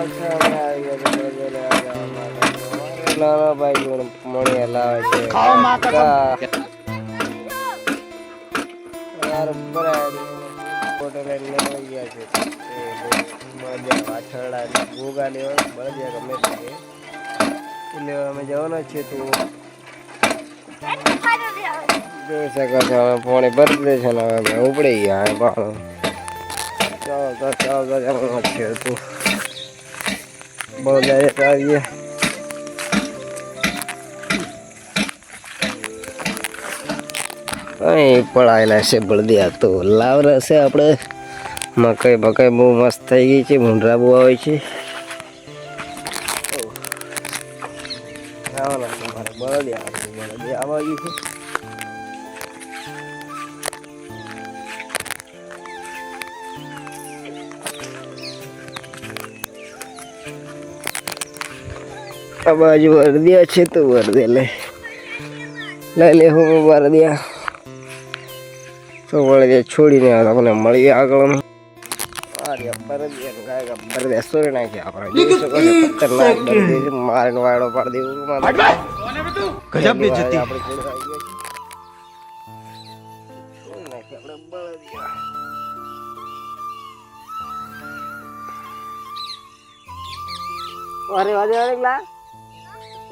અચ્છા અમે આવી ગયા છે બળદિયા લેવા જવા માટે. નાના ભાઈ જોડે મણી હલાવે છે. યાર બરાબર ફોટો લઈને લઈ ગયા છે. એ બળદિયા પાછળ ગોગા લેવા બળદિયા ગમે તે એટલે અમે જવાના છીએ. તો જોઈ શકો છો અમે પાણી ભરી દે છે ને હવે અમે ઉપડી ગયા પાણી. ચાલો જવાનું છે. તું બળદિયા આવીએ. અહીં પડાયેલા છે બળદિયા. તો લાવરા છે આપણે. મકાઈ બકાઈ બહુ મસ્ત થઈ ગઈ છે. ભૂંડરા બહુ આવે છે. આવવાના છે મારે બળદિયા આવવા ગયું છે. આ બાજુ વરદિયા છે. તો વરદિયા લઈ લે હું વરદિયા. તો વળદિયા છોડીને તમને મળીએ આગળ. બળદિયા સોરી નાખી આપણે. જોઈ શકો છો ખતરનાક બળદિયા મારીને વાયડો પાડી દેવું. ગજબ બેઇજ્જતી આપણે બળદિયા. अरे वादी अरे ला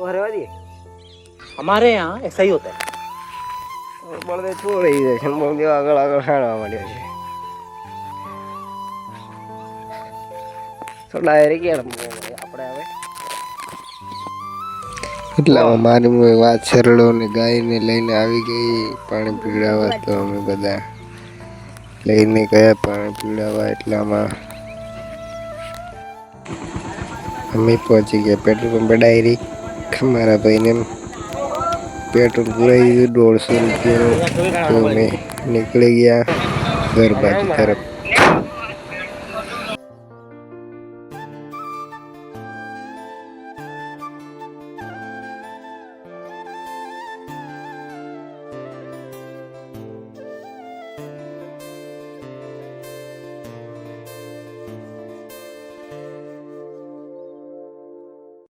अरे वादी हमारे यहाँ ऐसा ही होता है. बड़े छोड़ ही दे छन बोल આગળ આગળ ખાણવા માંડ્યો છે. તો ડાયરેક્ટ આપણે હવે એટલામાં મારી વાત સરળો ને ગાયને લઈને આવી ગઈ પાણી પીવડાવવા. તો અમે બધા લઈને ગયા પાણી પીવડાવવા. એટલામાં અમે પહોંચી ગયા પેટ્રોલ પંપે. ડાયરેક્ટ મારા ભાઈને પેટ્રોલ પુરાઈ દીધું 150 રૂપિયાનું. તો અમે નીકળી ગયા ઘર બાજુ તરફ.